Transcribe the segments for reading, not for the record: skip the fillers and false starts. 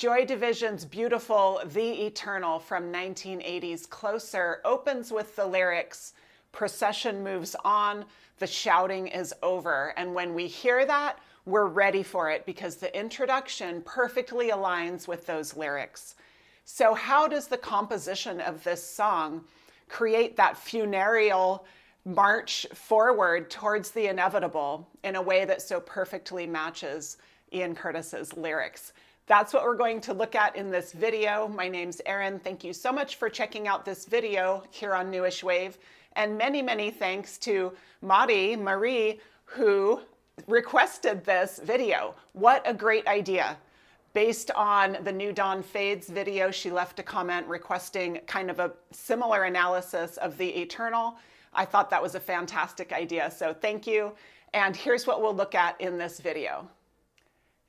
Joy Division's beautiful The Eternal from 1980's Closer opens with the lyrics, "Procession moves on, the shouting is over." And when we hear that, we're ready for it because the introduction perfectly aligns with those lyrics. So how does the composition of this song create that funereal march forward towards the inevitable in a way that so perfectly matches Ian Curtis's lyrics? That's what we're going to look at in this video. My name's Erin. Thank you so much for checking out this video here on Newish Wave. And many, many thanks to Marie, who requested this video. What a great idea. Based on the New Dawn Fades video, she left a comment requesting kind of a similar analysis of The Eternal. I thought that was a fantastic idea, so thank you. And here's what we'll look at in this video.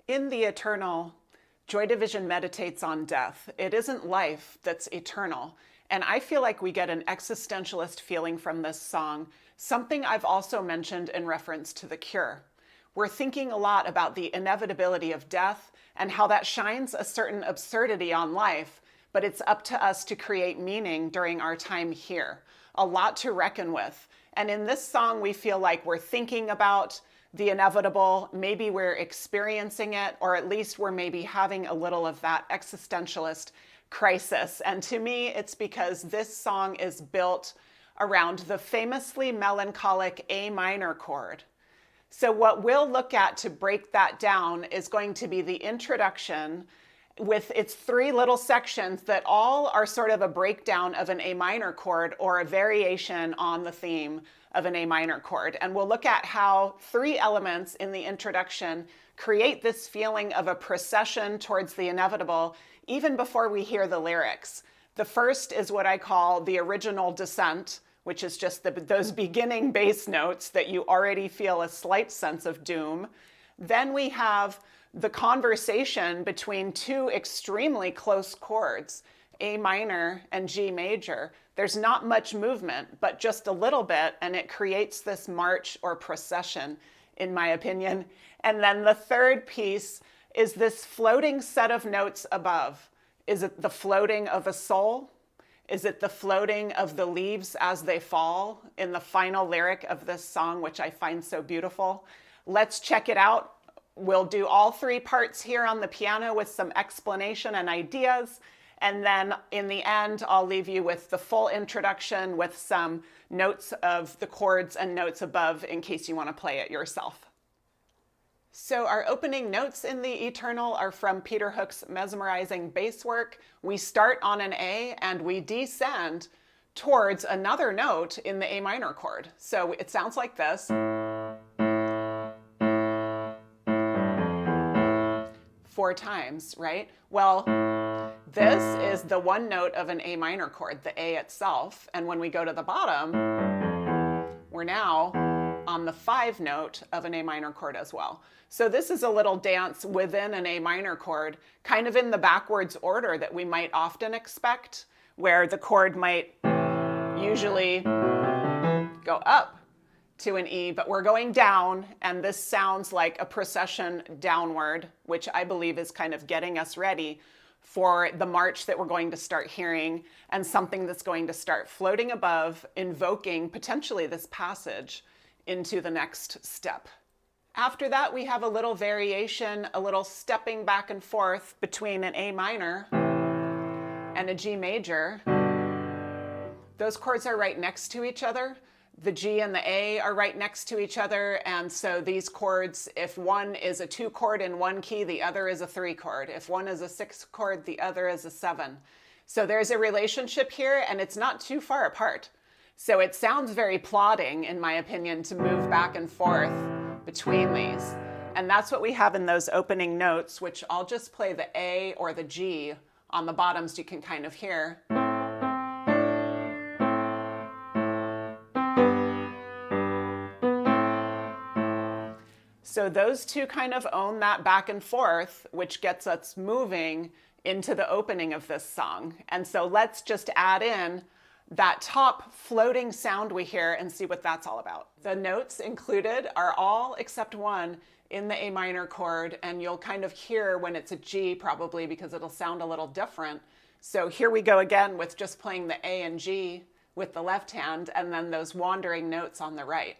In The Eternal, Joy Division meditates on death. It isn't life that's eternal. And I feel like we get an existentialist feeling from this song, something I've also mentioned in reference to The Cure. We're thinking a lot about the inevitability of death and how that shines a certain absurdity on life, but it's up to us to create meaning during our time here. A lot to reckon with. And in this song, we feel like we're thinking about the inevitable, maybe we're experiencing it, or at least we're maybe having a little of that existentialist crisis. And to me, it's because this song is built around the famously melancholic A minor chord. So what we'll look at to break that down is going to be the introduction with its three little sections that all are sort of a breakdown of an A minor chord or a variation on the theme of an A minor chord. And we'll look at how three elements in the introduction create this feeling of a procession towards the inevitable even before we hear the lyrics. The first is what I call the original descent, which is just those beginning bass notes that you already feel a slight sense of doom. Then we have the conversation between two extremely close chords, A minor and G major. There's not much movement, but just a little bit, and it creates this march or procession, in my opinion. And then the third piece is this floating set of notes above. Is it the floating of a soul? Is it the floating of the leaves as they fall in the final lyric of this song, which I find so beautiful? Let's check it out. We'll do all three parts here on the piano with some explanation and ideas. And then in the end, I'll leave you with the full introduction with some notes of the chords and notes above in case you want to play it yourself. So our opening notes in The Eternal are from Peter Hook's mesmerizing bass work. We start on an A and we descend towards another note in the A minor chord. So it sounds like this. 4 times, right? Well, this is the one note of an A minor chord, the A itself. And when we go to the bottom, we're now on the 5 note of an A minor chord as well. So this is a little dance within an A minor chord, kind of in the backwards order that we might often expect, where the chord might usually go up to an E, but we're going down, and this sounds like a procession downward, which I believe is kind of getting us ready for the march that we're going to start hearing and something that's going to start floating above, invoking potentially this passage into the next step. After that, we have a little variation, a little stepping back and forth between an A minor and a G major. Those chords are right next to each other. The G and the A are right next to each other, and so these chords, if one is a 2 chord in one key, the other is a 3 chord. If one is a 6 chord, the other is a 7. So there's a relationship here, and it's not too far apart. So it sounds very plodding, in my opinion, to move back and forth between these. And that's what we have in those opening notes, which I'll just play the A or the G on the bottom so you can kind of hear. So those two kind of own that back and forth, which gets us moving into the opening of this song. And so let's just add in that top floating sound we hear and see what that's all about. The notes included are all except one in the A minor chord, and you'll kind of hear when it's a G probably because it'll sound a little different. So here we go again with just playing the A and G with the left hand, and then those wandering notes on the right.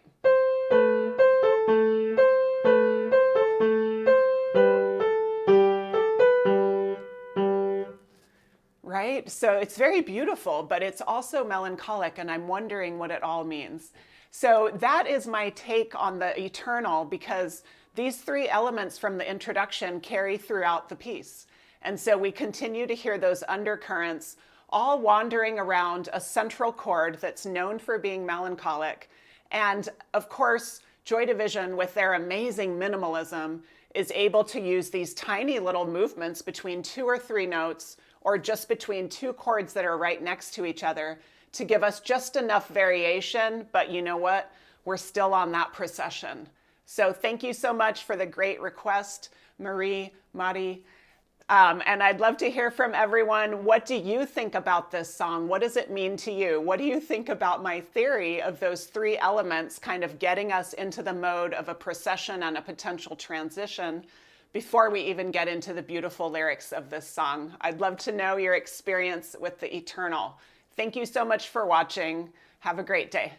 Right? So it's very beautiful, but it's also melancholic, and I'm wondering what it all means. So that is my take on the eternal, because these three elements from the introduction carry throughout the piece. And so we continue to hear those undercurrents all wandering around a central chord that's known for being melancholic. And of course, Joy Division, with their amazing minimalism, is able to use these tiny little movements between 2 or 3 notes, or just between 2 chords that are right next to each other, to give us just enough variation. But you know what? We're still on that procession. So thank you so much for the great request, Mari. And I'd love to hear from everyone. What do you think about this song? What does it mean to you? What do you think about my theory of those 3 elements kind of getting us into the mode of a procession and a potential transition before we even get into the beautiful lyrics of this song? I'd love to know your experience with the eternal. Thank you so much for watching. Have a great day.